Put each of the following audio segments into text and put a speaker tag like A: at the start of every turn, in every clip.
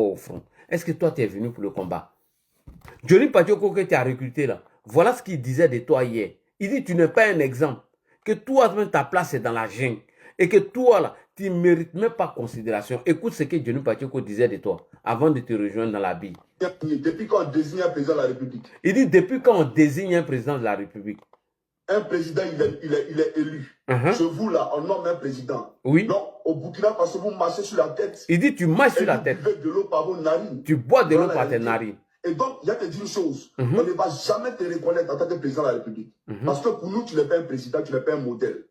A: au front. Est-ce que toi, tu es venu pour le combat? Johnny Patioko que tu as recruté là, voilà ce qu'il disait de toi hier. Il dit, tu n'es pas un exemple. Que toi, ta place est dans la jungle. Et que toi, là, tu ne mérites même pas considération. Écoute ce que Johnny Patioko disait de toi avant de te rejoindre dans la bille.
B: Depuis quand on désigne un président de la République?
A: Il dit, depuis quand on désigne un président de la République?
B: Un président, il est élu. Chez vous, là, on nomme un président.
A: Oui.
B: Non, au Burkina Faso, vous marchez sur la tête.
A: Il dit, tu marches sur la tête.
B: Tu buvez de l'eau par vos narines.
A: Tu bois de l'eau par tes narines.
B: Et donc, il y a te dire une chose. On ne va jamais te reconnaître en tant que président de la République. Parce que pour nous, tu n'es pas un président, tu n'es pas un modèle.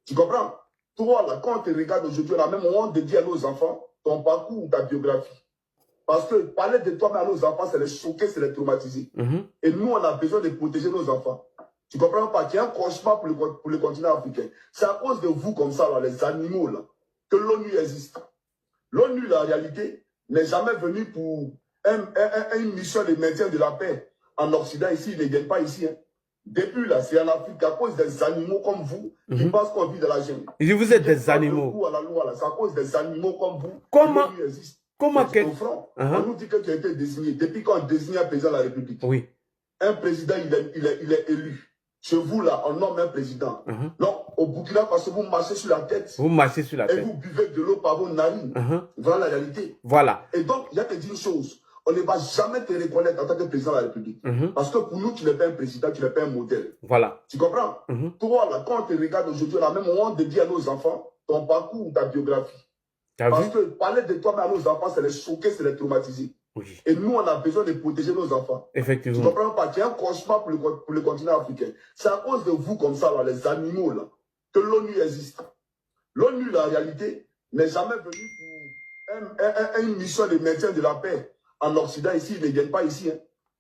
B: Tu comprends? Toi, là, quand on te regarde aujourd'hui, là, même on te dit à nos enfants ton parcours ou ta biographie. Parce que parler de toi-même à nos enfants, c'est les choquer, c'est les traumatiser. Et nous, on a besoin de protéger nos enfants. Tu comprends pas qu'il y a un cauchemar pour le continent africain. C'est à cause de vous comme ça, là, les animaux, là, que l'ONU existe. L'ONU, la réalité, n'est jamais venue pour une mission de maintien de la paix en Occident ici, ils ne viennent pas ici. Hein. Depuis là, c'est en Afrique à cause des animaux comme vous qui pensent qu'on vit dans la jungle.
A: Et vous êtes des animaux.
B: C'est à cause des animaux comme vous
A: comment
B: que l'ONU existe.
A: Comment
B: On nous dit que tu as été désigné. Depuis quand on désigne un président de la République,
A: oui.
B: Un président, il est élu. Chez vous, là, on nomme un président. Non, au Burkina Faso, vous marchez sur la tête.
A: Vous marchez sur la tête.
B: Et vous buvez de l'eau par vos narines. Voilà la réalité.
A: Voilà.
B: Et donc, il y a te dire une chose. On ne va jamais te reconnaître en tant que président de la République. Parce que pour nous, tu n'es pas un président, tu n'es pas un modèle.
A: Voilà.
B: Tu comprends? Toi, là, quand on te regarde aujourd'hui, là, même on te dit à nos enfants ton parcours ou ta biographie. Parce que parler de toi-même à nos enfants, c'est les choquer, c'est les traumatiser.
A: Oui.
B: Et nous, on a besoin de protéger nos enfants.
A: Effectivement.
B: Tu comprends pas qu'il y a un cauchemar pour le continent africain. C'est à cause de vous comme ça, là, les animaux, là, que l'ONU existe. L'ONU, la réalité, n'est jamais venue pour une mission de maintien de la paix en Occident ici, ils ne viennent pas ici. Hein.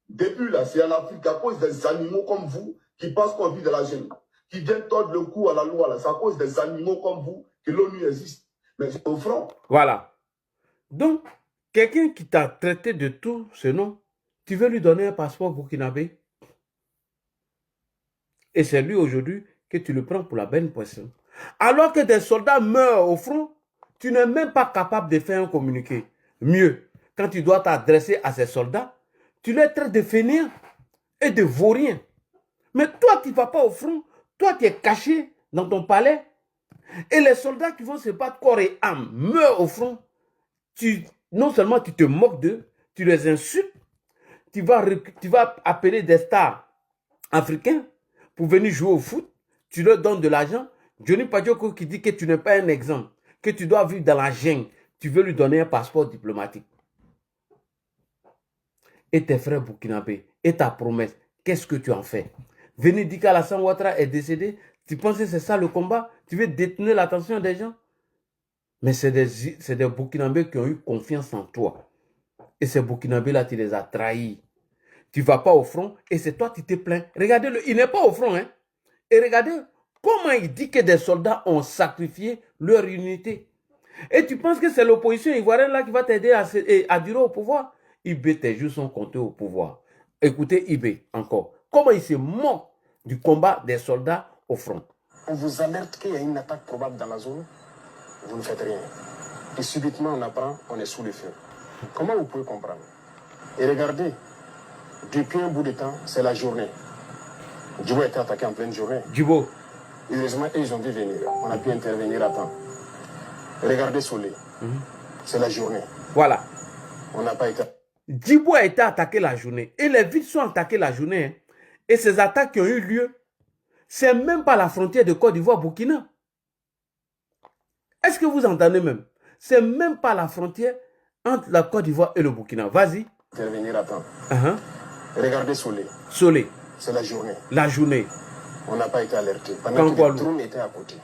B: Depuis là, c'est en Afrique à cause des animaux comme vous qui pensent qu'on vit de la jungle, qui viennent tordre le cou à la loi. C'est à cause des animaux comme vous que l'ONU existe. Mais c'est au front.
A: Voilà. Donc, quelqu'un qui t'a traité de tout ce nom, tu veux lui donner un passeport burkinabé? Et c'est lui aujourd'hui que tu le prends pour la bonne poisson. Alors que des soldats meurent au front, tu n'es même pas capable de faire un communiqué. Mieux, quand tu dois t'adresser à ces soldats, tu les traites de fainéants et de vauriens. Mais toi, tu ne vas pas au front. Toi, tu es caché dans ton palais. Et les soldats qui vont se battre corps et âme meurent au front. Non seulement tu te moques d'eux, tu les insultes, tu vas appeler des stars africains pour venir jouer au foot, tu leur donnes de l'argent. Johnny Patioko qui dit que tu n'es pas un exemple, que tu dois vivre dans la jungle, tu veux lui donner un passeport diplomatique. Et tes frères burkinabés, et ta promesse, qu'est-ce que tu en fais? Vénédika Alassane Ouattara est décédé, tu penses que c'est ça le combat? Tu veux détourner l'attention des gens? Mais c'est des Burkinabés qui ont eu confiance en toi. Et ces Burkinabés-là, tu les as trahis. Tu ne vas pas au front et c'est toi qui te plains. Regardez-le, il n'est pas au front. Hein? Et regardez comment il dit que des soldats ont sacrifié leur unité. Et tu penses que c'est l'opposition ivoirienne là qui va t'aider à durer au pouvoir? IB, tes jours sont comptés au pouvoir. Écoutez IB encore. Comment il se moque du combat des soldats au front.
C: On vous alerte qu'il y a une attaque probable dans la zone. Vous ne faites rien. Et subitement, on apprend, on est sous le feu. Comment vous pouvez comprendre? Et regardez, depuis un bout de temps, c'est la journée. Djibo a été attaqué en pleine journée.
A: Djibo.
C: Heureusement, ils ont vu venir. On a pu intervenir à temps. Regardez Solé. C'est la journée.
A: Voilà.
C: On n'a pas été...
A: Djibo a été attaqué la journée. Et les villes sont attaquées la journée. Hein. Et ces attaques qui ont eu lieu, c'est même pas la frontière de Côte d'Ivoire-Burkina. Est-ce que vous entendez même? C'est même pas la frontière entre la Côte d'Ivoire et le Burkina. Vas-y.
C: Intervenir à temps. Regardez Solé.
A: Solé.
C: C'est la journée.
A: La journée.
C: On n'a pas été alerté. Pendant que le drone était à côté.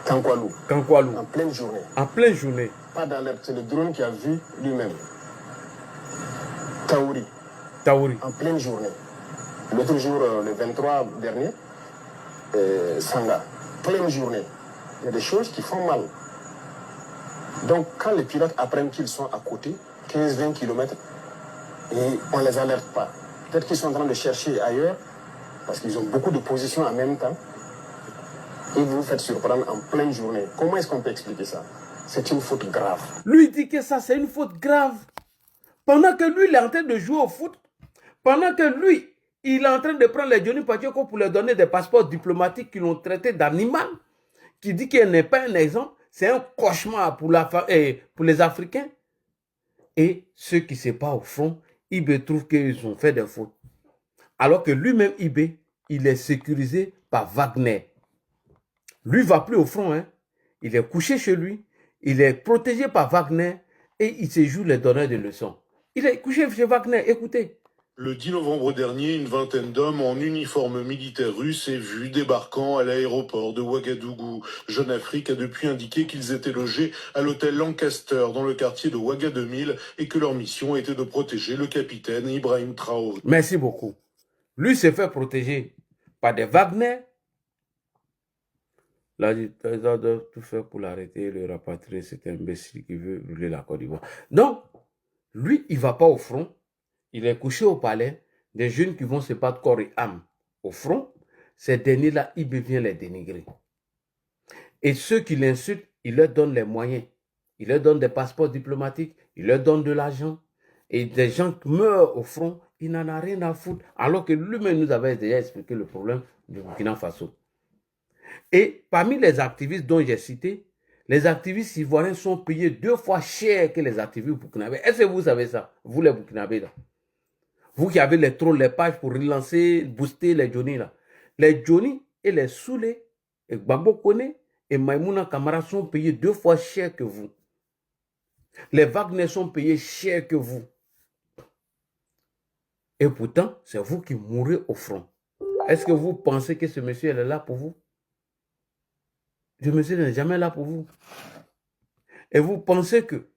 C: Kankwalou.
A: Kankwalou.
C: En pleine journée.
A: En pleine journée.
C: Pas d'alerte. C'est le drone qui a vu lui-même. Taouri.
A: Taouri.
C: En pleine journée. L'autre jour, le 23 dernier, Sanga. Pleine journée. Il y a des choses qui font mal. Donc, quand les pilotes apprennent qu'ils sont à côté, 15-20 km, et on ne les alerte pas. Peut-être qu'ils sont en train de chercher ailleurs, parce qu'ils ont beaucoup de positions en même temps, et vous vous faites surprendre en pleine journée. Comment est-ce qu'on peut expliquer ça? C'est une faute grave.
A: Lui dit que ça, c'est une faute grave. Pendant que lui, il est en train de jouer au foot, pendant que lui, il est en train de prendre les Johnny Pacheco pour leur donner des passeports diplomatiques qui l'ont traité d'animal, qui dit qu'il n'est pas un exemple, c'est un cauchemar pour les Africains. Et ceux qui ne sont pas au front, Ibé trouve qu'ils ont fait des fautes. Alors que lui-même, Ibé, il est sécurisé par Wagner. Lui ne va plus au front, hein. Il est couché chez lui, il est protégé par Wagner et il se joue les donneurs de leçons. Il est couché chez Wagner, écoutez.
D: Le 10 novembre dernier, une vingtaine d'hommes en uniforme militaire russe est vu débarquant à l'aéroport de Ouagadougou. Jeune Afrique a depuis indiqué qu'ils étaient logés à l'hôtel Lancaster dans le quartier de Ouaga 2000 et que leur mission était de protéger le capitaine Ibrahim Traoré.
A: Merci beaucoup. Lui s'est fait protéger par des Wagner. Là, il doit tout faire pour l'arrêter, le rapatrier. C'est un imbécile qui veut brûler la Côte d'Ivoire. Donc, lui, il ne va pas au front. Il est couché au palais. Des jeunes qui vont se battre corps et âme au front. Ces derniers-là, il vient les dénigrer. Et ceux qui l'insultent, il leur donne les moyens. Il leur donne des passeports diplomatiques. Il leur donne de l'argent. Et des gens qui meurent au front, il n'en a rien à foutre. Alors que lui-même nous avait déjà expliqué le problème du Burkina Faso. Et parmi les activistes dont j'ai cité, les activistes ivoiriens sont payés 2 fois cher que les activistes burkinabés. Est-ce que vous savez ça, vous les burkinabés là? Vous qui avez les trolls, les pages pour relancer, booster les Johnny là. Les Johnny et les Soulé, et Bambo Kone et Maïmouna Kamara sont payés 2 fois cher que vous. Les Wagner sont payés cher que vous. Et pourtant, c'est vous qui mourrez au front. Est-ce que vous pensez que ce monsieur est là pour vous? Ce monsieur n'est jamais là pour vous. Et vous pensez que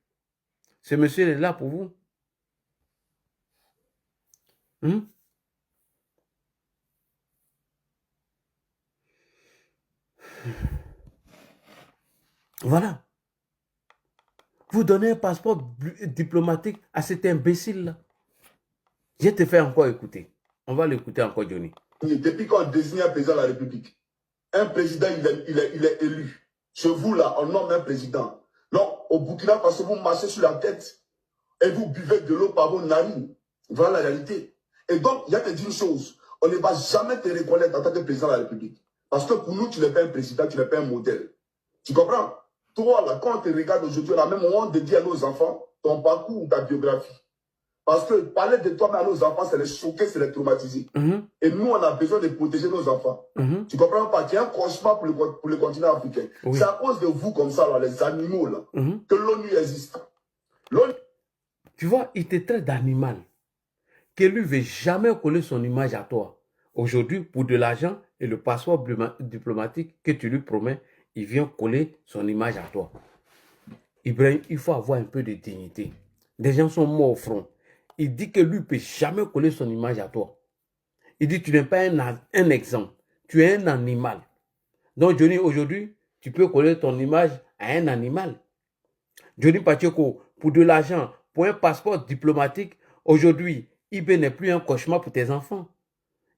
A: ce monsieur est là pour vous? Voilà. Vous donnez un passeport diplomatique à cet imbécile-là. Je te fais encore écouter. On va l'écouter encore, Johnny.
B: Depuis qu'on désigne un président de la République, un président, il est élu. Chez vous, là, on nomme un président. Non, au Burkina Faso, vous marchez sur la tête et vous buvez de l'eau par vos narines. Voilà la réalité. Et donc, il y a te dire une chose. On ne va jamais te reconnaître en tant que président de la République. Parce que pour nous, tu n'es pas un président, tu n'es pas un modèle. Tu comprends? Toi, là, quand on te regarde aujourd'hui, là, même on te dit à nos enfants ton parcours ou ta biographie. Parce que parler de toi-même à nos enfants, c'est les choquer, c'est les traumatiser. Et nous, on a besoin de protéger nos enfants. Tu comprends pas? Il y a un cauchemar pour le continent africain. Oui. C'est à cause de vous, comme ça, là, les animaux, là, que l'ONU existe.
A: Tu vois, il te traite d'animal. Que lui ne veut jamais coller son image à toi. Aujourd'hui, pour de l'argent et le passeport diplomatique que tu lui promets, il vient coller son image à toi. Ibrahim, il faut avoir un peu de dignité. Des gens sont morts au front. Il dit que lui ne peut jamais coller son image à toi. Il dit que tu n'es pas un exemple. Tu es un animal. Donc, Johnny, aujourd'hui, tu peux coller ton image à un animal. Johnny Pacheco, pour de l'argent, pour un passeport diplomatique, aujourd'hui, Ibé n'est plus un cauchemar pour tes enfants.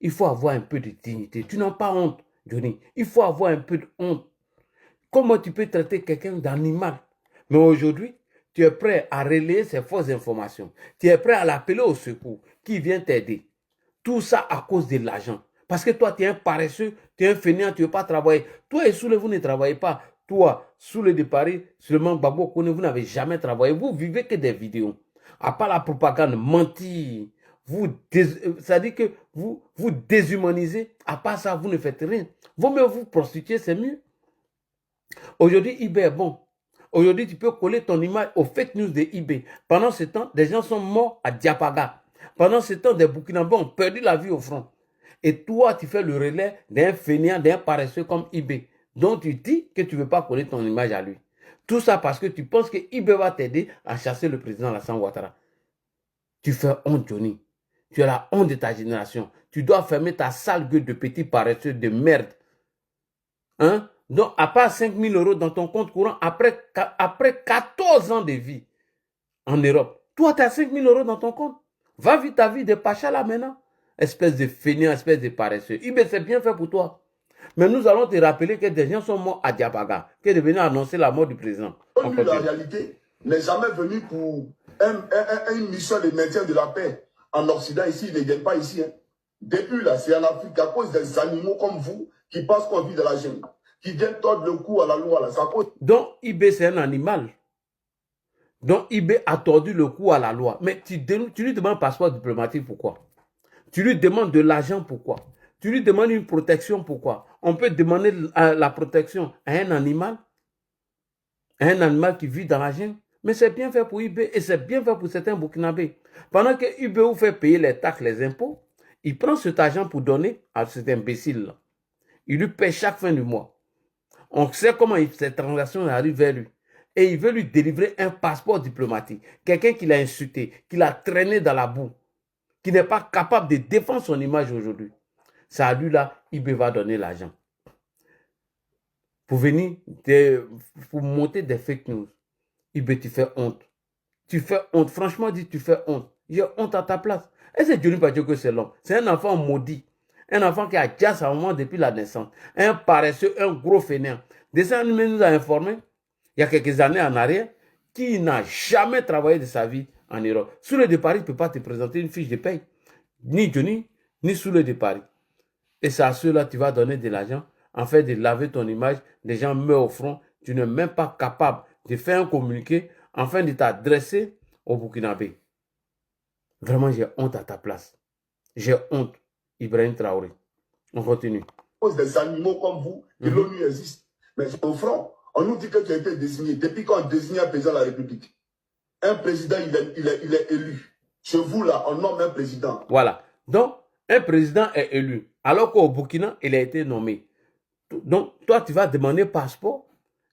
A: Il faut avoir un peu de dignité. Tu n'as pas honte, Johnny. Il faut avoir un peu de honte. Comment tu peux traiter quelqu'un d'animal? Mais aujourd'hui, tu es prêt à relayer ces fausses informations. Tu es prêt à l'appeler au secours. Qui vient t'aider? Tout ça à cause de l'argent. Parce que toi, tu es un paresseux, tu es un fainéant, tu ne veux pas travailler. Toi et Soulé, vous ne travaillez pas. Toi, Soulé de Paris, seulement Babo Kone, vous n'avez jamais travaillé. Vous vivez que des vidéos. À part la propagande, mentir. Ça dit que vous déshumanisez. À part ça, vous ne faites rien. Vaut mieux vous prostituer, c'est mieux. Aujourd'hui, Ibé est bon. Aujourd'hui, tu peux coller ton image aux fake news de Ibé. Pendant ce temps, des gens sont morts à Diapaga. Pendant ce temps, des Burkinabés ont perdu la vie au front. Et toi, tu fais le relais d'un fainéant, d'un paresseux comme Ibé. Donc, tu dis que tu ne veux pas coller ton image à lui. Tout ça parce que tu penses que Ibé va t'aider à chasser le président Alassane Ouattara. Tu fais honte, Johnny. Tu as la honte de ta génération. Tu dois fermer ta sale gueule de petit paresseux de merde. Hein? Donc, à part 5 000 € dans ton compte courant, après 14 ans de vie en Europe, toi, tu as 5 000 € dans ton compte. Va vite ta vie de pacha là maintenant. Espèce de fainéant, espèce de paresseux. Ibé, c'est bien fait pour toi. Mais nous allons te rappeler que des gens sont morts à Diapaga, qui est venu annoncer la mort du président.
B: L'ONU, la réalité, n'est jamais venu pour une mission de maintien de la paix en Occident. Ici, ils ne viennent pas ici. Hein. Depuis là, c'est en Afrique, à cause des animaux comme vous qui pensent qu'on vit de la jungle, qui viennent tordre le cou à la loi. Là.
A: Donc, IB, c'est un animal. Donc, IB a tordu le cou à la loi. Mais tu lui demandes un passeport diplomatique, pourquoi? Tu lui demandes de l'argent, pourquoi? Tu lui demandes une protection, pourquoi? On peut demander la protection à un animal qui vit dans la jungle. Mais c'est bien fait pour IB et c'est bien fait pour certains Burkinabés. Pendant que IB vous fait payer les taxes, les impôts, il prend cet argent pour donner à cet imbécile-là. Il lui paie chaque fin du mois. On sait comment cette transaction arrive vers lui. Et il veut lui délivrer un passeport diplomatique. Quelqu'un qui l'a insulté, qui l'a traîné dans la boue, qui n'est pas capable de défendre son image aujourd'hui. C'est à lui là, IB va donner l'argent. Pour venir, pour monter des fake news. IB, tu fais honte. Tu fais honte. Franchement dit, tu fais honte. J'ai honte à ta place. Et c'est Johnny Pacho que c'est l'homme. C'est un enfant maudit. Un enfant qui a déjà sa maman depuis la naissance. Un paresseux, un gros fainéant. Dessin animé nous a informé, il y a quelques années en arrière, qui n'a jamais travaillé de sa vie en Europe. Sous le de Paris, il ne peut pas te présenter une fiche de paye. Ni Johnny, ni sous le de Paris. Et c'est à ceux-là que tu vas donner de l'argent, en fait de laver ton image. Des gens meurent au front. Tu n'es même pas capable de faire un communiqué afin de t'adresser au Burkinabé. Vraiment, j'ai honte à ta place. J'ai honte, Ibrahim Traoré. On continue.
B: Des animaux comme vous, que l'ONU existe. Mais au front, on nous dit que tu as été désigné. Depuis quand on désigne un président de la République? Un président, il est élu. Chez vous, là, on nomme un président.
A: Voilà. Donc, un président est élu. Alors qu'au Burkina, il a été nommé. Donc, toi, tu vas demander passeport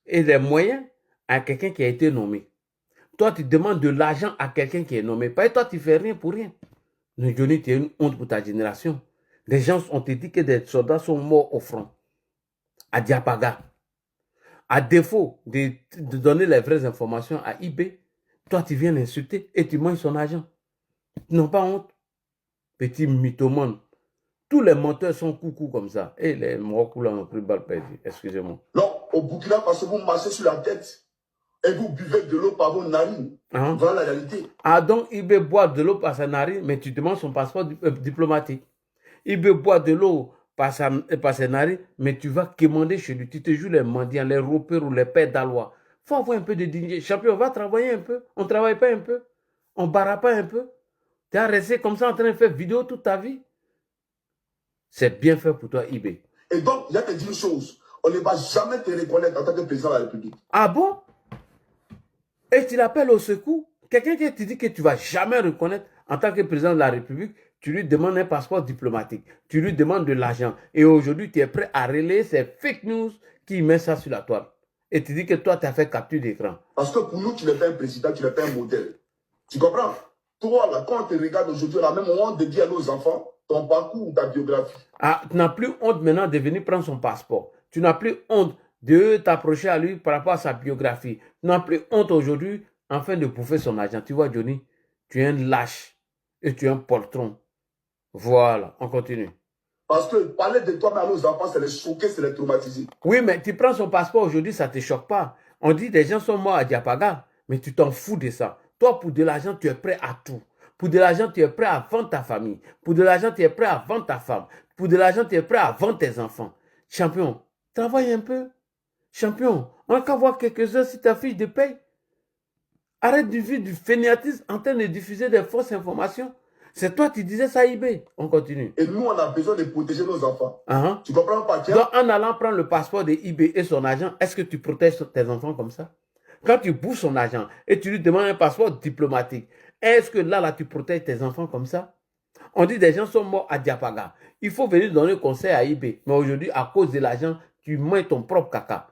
A: et les moyens à quelqu'un qui a été nommé. Toi, tu demandes de l'argent à quelqu'un qui est nommé. Pas toi, tu fais rien pour rien. Mais Johnny, tu es une honte pour ta génération. Des gens ont te dit que des soldats sont morts au front. À Diapaga. À défaut de donner les vraies informations à IB, toi, tu viens l'insulter et tu manges son argent. Ils n'ont pas honte. Petit mythomane. Tous les menteurs sont coucou comme ça. Et les Morocco là ont pris balle perdue. Excusez-moi.
B: Non, au Burkina, parce que vous marchez sur la tête et vous buvez de l'eau par vos narines. Voilà la réalité.
A: Ah, donc IB boit de l'eau par sa narine, mais tu demandes son passeport diplomatique. IB boit de l'eau par ses narines, mais tu vas quémander chez lui. Tu te joues les mendiants, les ropeurs ou les pères d'Alois. Il faut avoir un peu de dignité. Champion, on va travailler un peu. On ne travaille pas un peu. On ne barra pas un peu. Tu as resté comme ça en train de faire vidéo toute ta vie. C'est bien fait pour toi, IB.
B: Et donc, il y a te dire une chose. On ne va jamais te reconnaître en tant que président de la République.
A: Ah bon? Et tu l'appelles au secours? Quelqu'un qui te dit que tu ne vas jamais reconnaître en tant que président de la République, tu lui demandes un passeport diplomatique. Tu lui demandes de l'argent. Et aujourd'hui, tu es prêt à relayer ces fake news qui mettent ça sur la toile. Et tu dis que toi, tu as fait capture d'écran.
B: Parce que pour nous, tu n'es pas un président, tu n'es pas un modèle. Tu comprends? Toi, là, quand on te regarde aujourd'hui, là, même on te dit à nos enfants, ton parcours ou ta biographie.
A: Ah, tu n'as plus honte maintenant de venir prendre son passeport. Tu n'as plus honte de t'approcher à lui par rapport à sa biographie. Tu n'as plus honte aujourd'hui afin de bouffer son argent. Tu vois, Johnny, tu es un lâche et tu es un poltron. Voilà, on continue.
B: Parce que parler de toi à nos enfants, c'est les choquer, c'est les traumatiser.
A: Oui, mais tu prends son passeport aujourd'hui, ça ne te choque pas. On dit des gens sont morts à Diapaga, mais tu t'en fous de ça. Toi, pour de l'argent, tu es prêt à tout. Pour de l'argent, tu es prêt à vendre ta famille. Pour de l'argent, tu es prêt à vendre ta femme. Pour de l'argent, tu es prêt à vendre tes enfants. Champion, travaille un peu. Champion, on n'a qu'à voir quelques heures sur ta fiche de paye. Arrête de vivre du fainéantisme en train de diffuser des fausses informations. C'est toi qui disais ça, IB. On continue.
B: Et nous, on a besoin de protéger nos enfants. Tu comprends pas?
A: Donc, en allant prendre le passeport de IB et son argent, est-ce que tu protèges tes enfants comme ça? Quand tu bouges son argent et tu lui demandes un passeport diplomatique, est-ce que là, tu protèges tes enfants comme ça? On dit des gens sont morts à Diapaga. Il faut venir donner conseil à IB. Mais aujourd'hui, à cause de l'argent, tu manges ton propre caca.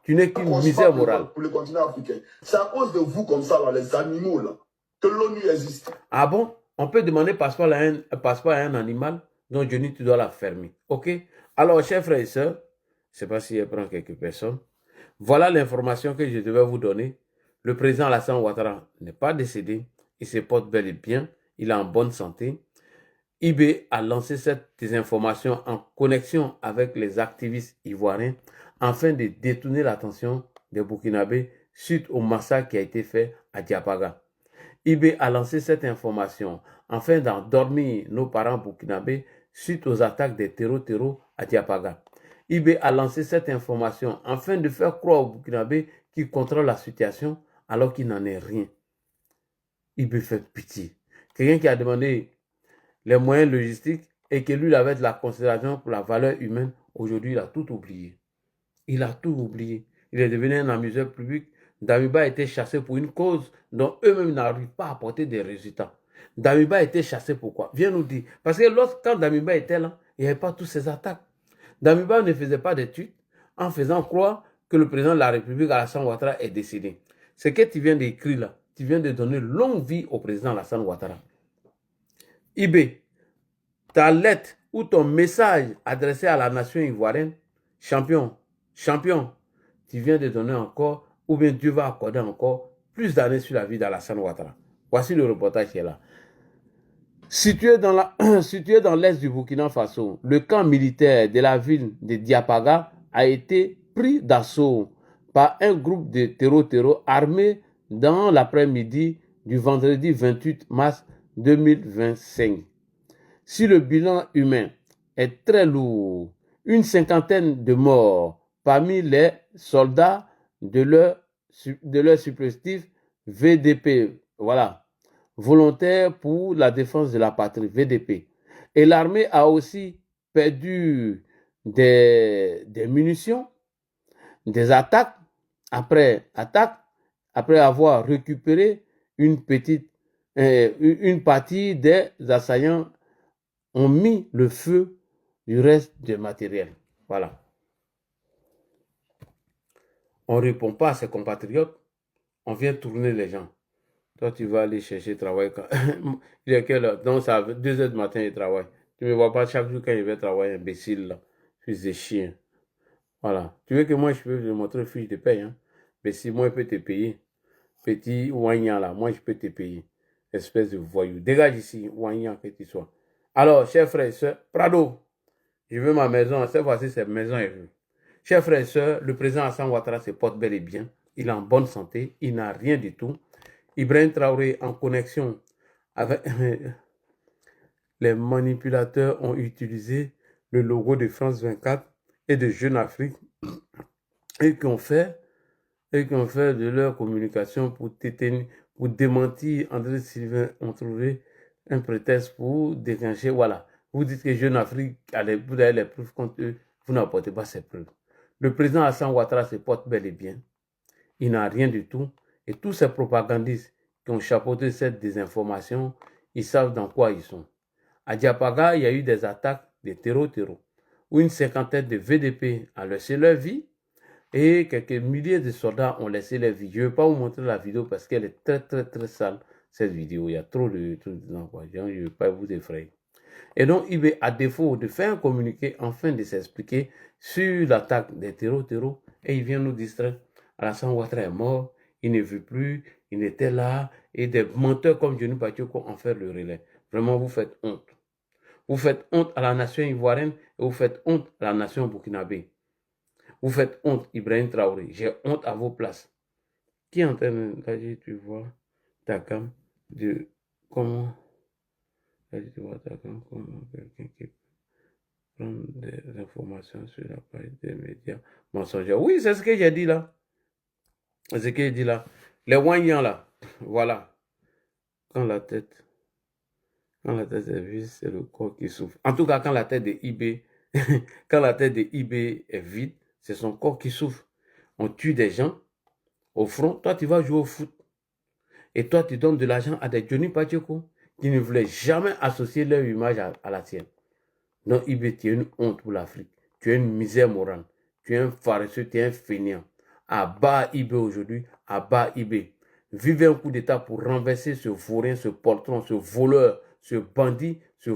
A: Tu n'es qu'une misère morale.
B: Pour le continent africain. C'est à cause de vous comme ça, là, les animaux, là, que l'ONU existe.
A: Ah bon? On peut demander passeport à un animal, donc Johnny, tu dois la fermer. OK? Alors, chers frères et sœurs, je ne sais pas si elle prend quelques personnes. Voilà l'information que je devais vous donner. Le président Alassane Ouattara n'est pas décédé. Il se porte bel et bien. Il est en bonne santé. IB a lancé cette désinformation en connexion avec les activistes ivoiriens afin de détourner l'attention des Burkinabés suite au massacre qui a été fait à Diapaga. IB a lancé cette information afin d'endormir nos parents burkinabés suite aux attaques des terreaux à Diapaga. IB a lancé cette information afin de faire croire aux Burkinabés qu'il contrôle la situation alors qu'il n'en est rien. IB fait pitié. Quelqu'un qui a demandé les moyens logistiques et que lui avait de la considération pour la valeur humaine, aujourd'hui il a tout oublié. Il a tout oublié. Il est devenu un amuseur public. Damiba a été chassé pour une cause dont eux-mêmes n'arrivent pas à apporter des résultats. Damiba a été chassé pourquoi? Viens nous dire. Parce que quand Damiba était là, il n'y avait pas toutes ces attaques. Damiba ne faisait pas d'études en faisant croire que le président de la République, Alassane Ouattara, est décédé. Ce que tu viens d'écrire là, tu viens de donner longue vie au président Alassane Ouattara. IB, ta lettre ou ton message adressé à la nation ivoirienne, champion, tu viens de donner encore, ou bien Dieu va accorder encore plus d'années sur la vie d'Alassane Ouattara. Voici le reportage qui est là. Situé dans l'est du Burkina Faso, le camp militaire de la ville de Diapaga a été pris d'assaut par un groupe de terreaux armés dans l'après-midi du vendredi 28 mars 2025. Si le bilan humain est très lourd, une cinquantaine de morts parmi les soldats de leur supplétif VDP, voilà, volontaires pour la défense de la patrie, VDP. Et l'armée a aussi perdu des munitions, des attaques, après avoir récupéré une partie des assaillants ont mis le feu du reste du matériel. Voilà. On ne répond pas à ses compatriotes, on vient tourner les gens. Toi, tu vas aller chercher travail. Il est quelle heure? Donc, ça 2 heures du matin, il travaille. Tu ne me vois pas chaque jour quand il va travailler, imbécile, là. Fils de chien. Voilà. Tu veux que moi, je peux te montrer fiche de paye, hein? Mais si moi, je peux te payer. Petit Ouagnan, là, moi, je peux te payer. Espèce de voyou. Dégage ici, Ouagnan, que tu sois. Alors, chers frères et sœurs, Prado, je veux ma maison. Cette fois-ci, cette maison est vue. Chers frères et sœurs, le président Alassane Ouattara se porte bel et bien. Il est en bonne santé. Il n'a rien du tout. Ibrahim Traoré en connexion avec les manipulateurs ont utilisé le logo de France 24 et de Jeune Afrique et qui ont fait de leur communication pour démentir André Sylvain, ont trouvé un prétexte pour déclencher, voilà. Vous dites que Jeune Afrique, vous avez les preuves contre eux, vous n'apportez pas ces preuves. Le président Alassane Ouattara se porte bel et bien. Il n'a rien du tout. Et tous ces propagandistes qui ont chapeauté cette désinformation, ils savent dans quoi ils sont. À Diapaga, il y a eu des attaques de terreaux, où une cinquantaine de VDP a laissé leur vie et quelques milliers de soldats ont laissé leur vie. Je ne vais pas vous montrer la vidéo parce qu'elle est très, très, très sale, cette vidéo. Il y a trop de trucs dedans, quoi. Je ne vais pas vous effrayer. Et donc, IB, à défaut de faire un communiqué, enfin de s'expliquer sur l'attaque des terreaux, et il vient nous distraire. Alassane Ouattara est mort, il ne vit plus, il était là, et des menteurs comme Johnny Patioko en fait le relais. Vraiment, vous faites honte. Vous faites honte à la nation ivoirienne et vous faites honte à la nation burkinabé. Vous faites honte, Ibrahim Traoré. J'ai honte à vos places. Qui est en train d'agir, tu vois, ta cam de comment tu vois ta cam comment quelqu'un qui prend des informations sur la page des médias mensongers. Oui, c'est ce que j'ai dit là. C'est ce que j'ai dit là. Les Ouagnans là, voilà. Quand la tête est vide, c'est le corps qui souffre. En tout cas, quand la tête de IB, est vide, c'est son corps qui souffre. On tue des gens au front. Toi, tu vas jouer au foot. Et toi, tu donnes de l'argent à des Johnny Patioko qui ne voulaient jamais associer leur image à la tienne. Donc, IB, tu es une honte pour l'Afrique. Tu es une misère morale. Tu es un paresseux, tu es un fainéant. À bas IB aujourd'hui, à bas IB. Vivez un coup d'État pour renverser ce vaurien, ce poltron, ce voleur, ce bandit, ce